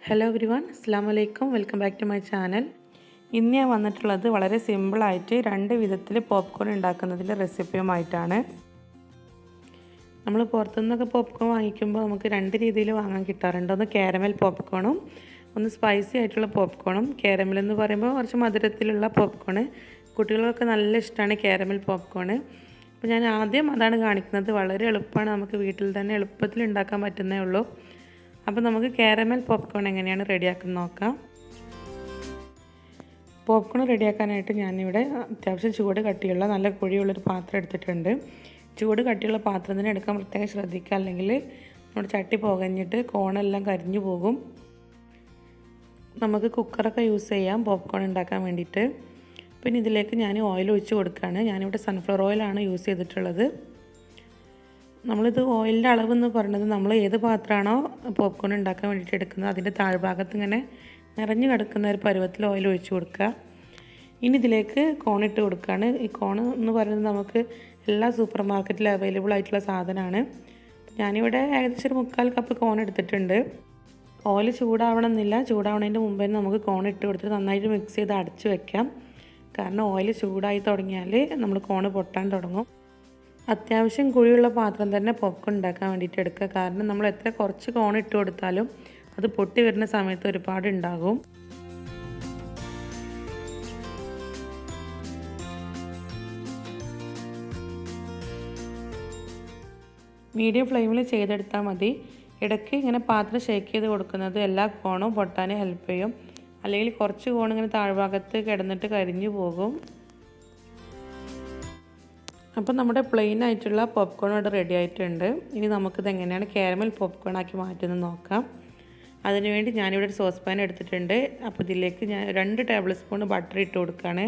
Hello everyone, അസ്സലാമു അലൈക്കും. Welcome back to my channel. ഇന്ന് ഞാൻ വന്നിട്ടുള്ളത് വളരെ സിമ്പിളായിട്ട് രണ്ട് വിധത്തിൽ പോപ്കോൺ ഉണ്ടാക്കുന്നതിൻ്റെ റെസിപ്പിയുമായിട്ടാണ്. നമ്മൾ പുറത്തുനിന്നൊക്കെ പോപ്കോൺ വാങ്ങിക്കുമ്പോൾ നമുക്ക് രണ്ട് രീതിയിൽ വാങ്ങാൻ കിട്ടാറുണ്ട്. ഒന്ന് കാരമൽ പോപ്കോണും ഒന്ന് സ്പൈസി ആയിട്ടുള്ള പോപ്കോണും. കാരമൽ എന്ന് പറയുമ്പോൾ കുറച്ച് മധുരത്തിലുള്ള പോപ്കോണ്. കുട്ടികൾക്കൊക്കെ നല്ല ഇഷ്ടമാണ് കാരമൽ പോപ്കോണ്. അപ്പോൾ ഞാൻ ആദ്യം അതാണ് കാണിക്കുന്നത്. വളരെ എളുപ്പമാണ്, നമുക്ക് വീട്ടിൽ തന്നെ എളുപ്പത്തിൽ ഉണ്ടാക്കാൻ പറ്റുന്നേ ഉള്ളൂ. അപ്പോൾ നമുക്ക് കാരമൽ പോപ്കോൺ എങ്ങനെയാണ് റെഡിയാക്കുന്നത് നോക്കാം. പോപ്കോൺ റെഡിയാക്കാനായിട്ട് ഞാനിവിടെ അത്യാവശ്യം ചൂട് കട്ടിയുള്ള നല്ല കുഴിയുള്ളൊരു പാത്രം എടുത്തിട്ടുണ്ട്. ചൂട് കട്ടിയുള്ള പാത്രം തന്നെ എടുക്കാൻ പ്രത്യേകം ശ്രദ്ധിക്കുക, അല്ലെങ്കിൽ നമ്മുടെ ചട്ടി പുകഞ്ഞിട്ട് കോണെല്ലാം കരിഞ്ഞു പോകും. നമുക്ക് കുക്കറൊക്കെ യൂസ് ചെയ്യാം പോപ്കോൺ ഉണ്ടാക്കാൻ വേണ്ടിയിട്ട്. പിന്നെ ഇതിലേക്ക് ഞാൻ ഓയിൽ ഒഴിച്ച് കൊടുക്കുകയാണ്. ഞാനിവിടെ സൺഫ്ലവർ ഓയിലാണ് യൂസ് ചെയ്തിട്ടുള്ളത്. നമ്മളിത് ഓയിലിൻ്റെ അളവെന്ന് പറയുന്നത് നമ്മൾ ഏത് പാത്രമാണോ പോപ്കോൺ ഉണ്ടാക്കാൻ വേണ്ടിയിട്ട് എടുക്കുന്നത് അതിൻ്റെ താഴ്ഭാഗത്ത് ഇങ്ങനെ നിറഞ്ഞു കിടക്കുന്ന ഒരു പരുവത്തിൽ ഓയിൽ ഒഴിച്ച് കൊടുക്കുക. ഇനി ഇതിലേക്ക് കോൺ ഇട്ട് കൊടുക്കുകയാണ്. ഈ കോൺ എന്ന് പറയുന്നത് നമുക്ക് എല്ലാ സൂപ്പർ മാർക്കറ്റിലും അവൈലബിൾ ആയിട്ടുള്ള സാധനമാണ്. ഞാനിവിടെ ഏകദേശം ഒരു 3/4 കപ്പ് കോൺ എടുത്തിട്ടുണ്ട്. ഓയിൽ ചൂടാവണമെന്നില്ല, ചൂടാവണതിൻ്റെ മുമ്പേ നമുക്ക് കോൺ ഇട്ട് കൊടുത്തിട്ട് നന്നായിട്ട് മിക്സ് ചെയ്ത് അടച്ച് വെക്കാം. കാരണം ഓയിൽ ചൂടായി തുടങ്ങിയാൽ നമ്മൾ കോൺ പൊട്ടാൻ തുടങ്ങും. അത്യാവശ്യം കുഴിയുള്ള പാത്രം തന്നെ പോപ്കോൺ ഉണ്ടാക്കാൻ വേണ്ടിയിട്ട് എടുക്കുക. കാരണം നമ്മൾ എത്ര കുറച്ച് കോൺ ഇട്ട് കൊടുത്താലും അത് പൊട്ടി വരുന്ന സമയത്ത് ഒരുപാട് ഉണ്ടാകും. മീഡിയം ഫ്ലെയിമിൽ ചെയ്തെടുത്താൽ മതി. ഇടയ്ക്ക് ഇങ്ങനെ പാത്രം ഷേക്ക് ചെയ്ത് കൊടുക്കുന്നത് എല്ലാ കോണും പൊട്ടാൻ ഹെൽപ്പ് ചെയ്യും. അല്ലെങ്കിൽ കുറച്ച് കോൺ ഇങ്ങനെ താഴ്ഭാഗത്ത് കിടന്നിട്ട് കരിഞ്ഞു പോകും. അപ്പോൾ നമ്മുടെ പ്ലെയിൻ ആയിട്ടുള്ള പോപ്കോൺ ഇവിടെ റെഡി ആയിട്ടുണ്ട്. ഇനി നമുക്കിത് എങ്ങനെയാണ് കാരമൽ പോപ്കോൺ ആക്കി മാറ്റുന്നത് നോക്കാം. അതിനുവേണ്ടി ഞാനിവിടെ ഒരു സോസ് പാൻ എടുത്തിട്ടുണ്ട്. അപ്പോൾ ഇതിലേക്ക് ഞാൻ 2 ടേബിൾ സ്പൂൺ ബട്ടർ ഇട്ട് കൊടുക്കുകയാണ്.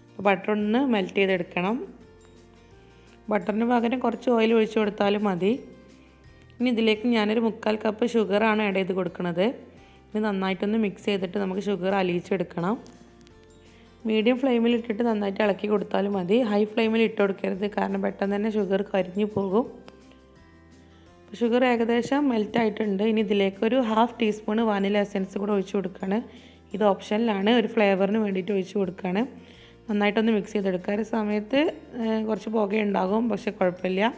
അപ്പോൾ ബട്ടർ ഒന്ന് മെൽറ്റ് ചെയ്തെടുക്കണം. ബട്ടറിന് പകരം കുറച്ച് ഓയിൽ ഒഴിച്ച് കൊടുത്താലും മതി. ഇനി ഇതിലേക്ക് ഞാനൊരു 3/4 കപ്പ് ഷുഗറാണ് ആഡ് ചെയ്ത് കൊടുക്കുന്നത്. ഇനി നന്നായിട്ടൊന്ന് മിക്സ് ചെയ്തിട്ട് നമുക്ക് ഷുഗർ അലിയിച്ചെടുക്കണം. മീഡിയം ഫ്ലെയിമിൽ ഇട്ടിട്ട് നന്നായിട്ട് ഇളക്കി കൊടുത്താലും മതി. ഹൈ ഫ്ലെയിമിൽ ഇട്ട് കൊടുക്കരുത്, കാരണം പെട്ടെന്ന് തന്നെ ഷുഗർ കരിഞ്ഞു പോകും. ഷുഗർ ഏകദേശം മെൽറ്റ് ആയിട്ടുണ്ട്. ഇനി ഇതിലേക്ക് ഒരു 1/2 ടീസ്പൂൺ വാനില എസൻസ് കൂടെ ഒഴിച്ച് കൊടുക്കുകയാണ്. ഇത് ഓപ്ഷനിലാണ്, ഒരു ഫ്ലേവറിന് വേണ്ടിയിട്ട് ഒഴിച്ച് കൊടുക്കുകയാണ്. നന്നായിട്ടൊന്ന് മിക്സ് ചെയ്തെടുക്കുക. ഒരു സമയത്ത് കുറച്ച് പുകയുണ്ടാകും, പക്ഷെ കുഴപ്പമില്ല.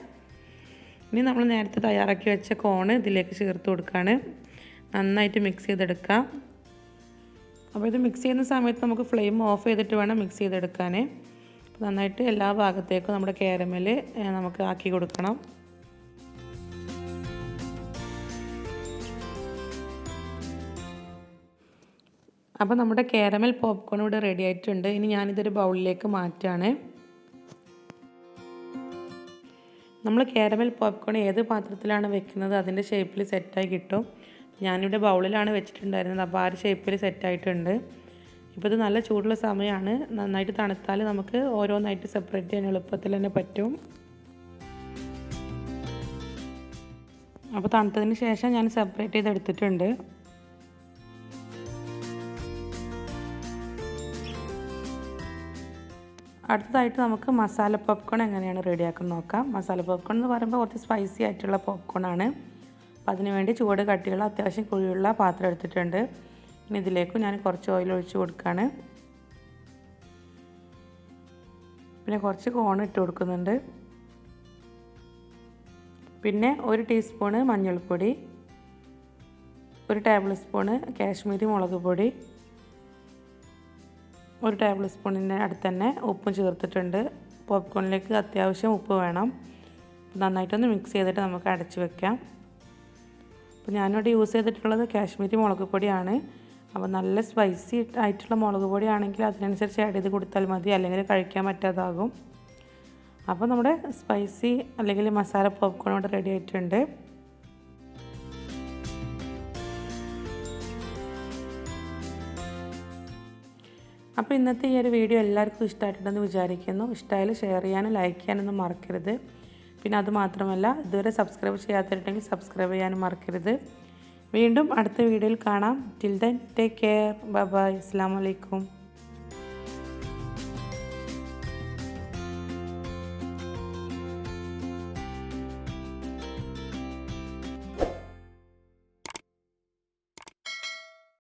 ഇനി നമ്മൾ നേരത്തെ തയ്യാറാക്കി വെച്ച കോൺ ഇതിലേക്ക് ചേർത്ത് കൊടുക്കുകയാണ്. നന്നായിട്ട് മിക്സ് ചെയ്തെടുക്കാം. അപ്പോൾ ഇത് മിക്സ് ചെയ്യുന്ന സമയത്ത് നമുക്ക് ഫ്ലെയിം ഓഫ് ചെയ്തിട്ട് വേണം മിക്സ് ചെയ്തെടുക്കാൻ. നന്നായിട്ട് എല്ലാ ഭാഗത്തേക്കും നമ്മുടെ കാരമൽ നമുക്ക് ആക്കി കൊടുക്കണം. അപ്പോൾ നമ്മുടെ കാരമൽ പോപ്കോൺ ഇവിടെ റെഡി ആയിട്ടുണ്ട്. ഇനി ഞാനിതൊരു ബൗളിലേക്ക് മാറ്റുകയാണ്. നമ്മൾ കാരമൽ പോപ്കോൺ ഏത് പാത്രത്തിലാണ് വെക്കുന്നത് അതിൻ്റെ ഷേപ്പിൽ സെറ്റായി കിട്ടും. ഞാനിവിടെ ബൗളിലാണ് വെച്ചിട്ടുണ്ടായിരുന്നത്. അപ്പോൾ ആ ഒരു ഷേപ്പിൽ സെറ്റായിട്ടുണ്ട്. ഇപ്പോൾ ഇത് നല്ല ചൂടുള്ള സമയമാണ്. നന്നായിട്ട് തണുത്താൽ നമുക്ക് ഓരോന്നായിട്ട് സെപ്പറേറ്റ് ചെയ്യാൻ എളുപ്പത്തിൽ തന്നെ പറ്റും. അപ്പോൾ തണുത്തതിന് ശേഷം ഞാൻ സെപ്പറേറ്റ് ചെയ്തെടുത്തിട്ടുണ്ട്. അടുത്തതായിട്ട് നമുക്ക് മസാല പോപ്കോൺ എങ്ങനെയാണ് റെഡിയാക്കുന്നത് നോക്കാം. മസാല പോപ്കോൺ എന്ന് പറയുമ്പോൾ കുറച്ച് സ്പൈസി ആയിട്ടുള്ള പോപ്കോണാണ്. അപ്പോൾ അതിനുവേണ്ടി ചൂട് കട്ടിയുള്ള അത്യാവശ്യം കുഴിയുള്ള പാത്രം എടുത്തിട്ടുണ്ട്. ഇനി ഇതിലേക്ക് ഞാൻ കുറച്ച് ഓയിൽ ഒഴിച്ച് കൊടുക്കുകയാണ്. പിന്നെ കുറച്ച് കോൺ ഇട്ട് കൊടുക്കുന്നുണ്ട്. പിന്നെ 1 ടീസ്പൂണ് മഞ്ഞൾപ്പൊടി, 1 ടേബിൾ സ്പൂണ് കാശ്മീരി മുളക് പൊടി, 1 ടേബിൾ സ്പൂണിൻ്റെ അടുത്ത് തന്നെ ഉപ്പും ചേർത്തിട്ടുണ്ട്. പോപ്കോണിലേക്ക് അത്യാവശ്യം ഉപ്പ് വേണം. നന്നായിട്ടൊന്ന് മിക്സ് ചെയ്തിട്ട് നമുക്ക് അടച്ച് വെക്കാം. അപ്പോൾ ഞാനിവിടെ യൂസ് ചെയ്തിട്ടുള്ളത് കാശ്മീരി മുളക് പൊടിയാണ്. അപ്പോൾ നല്ല സ്പൈസി ആയിട്ടുള്ള മുളക് പൊടിയാണെങ്കിൽ അതിനനുസരിച്ച് ആഡ് ചെയ്ത് കൊടുത്താൽ മതി, അല്ലെങ്കിൽ കഴിക്കാൻ പറ്റാതാകും. അപ്പോൾ നമ്മുടെ സ്പൈസി അല്ലെങ്കിൽ മസാല പോപ്കോൺ ഇവിടെ റെഡി ആയിട്ടുണ്ട്. അപ്പോൾ ഇന്നത്തെ ഈ ഒരു വീഡിയോ എല്ലാവർക്കും ഇഷ്ടമായിട്ടുണ്ടെന്ന് വിചാരിക്കുന്നു. ഇഷ്ടമായാലും ഷെയർ ചെയ്യാനും ലൈക്ക് ചെയ്യാനൊന്നും മറക്കരുത്. പിന്നെ അതുമാത്രമല്ല, ഇതുവരെ സബ്സ്ക്രൈബ് ചെയ്യാത്തിട്ടുണ്ടെങ്കിൽ സബ്സ്ക്രൈബ് ചെയ്യാനും മറക്കരുത്. വീണ്ടും അടുത്ത വീഡിയോയിൽ കാണാം. Till then take care. Bye bye. അസ്സലാമു അലൈക്കും.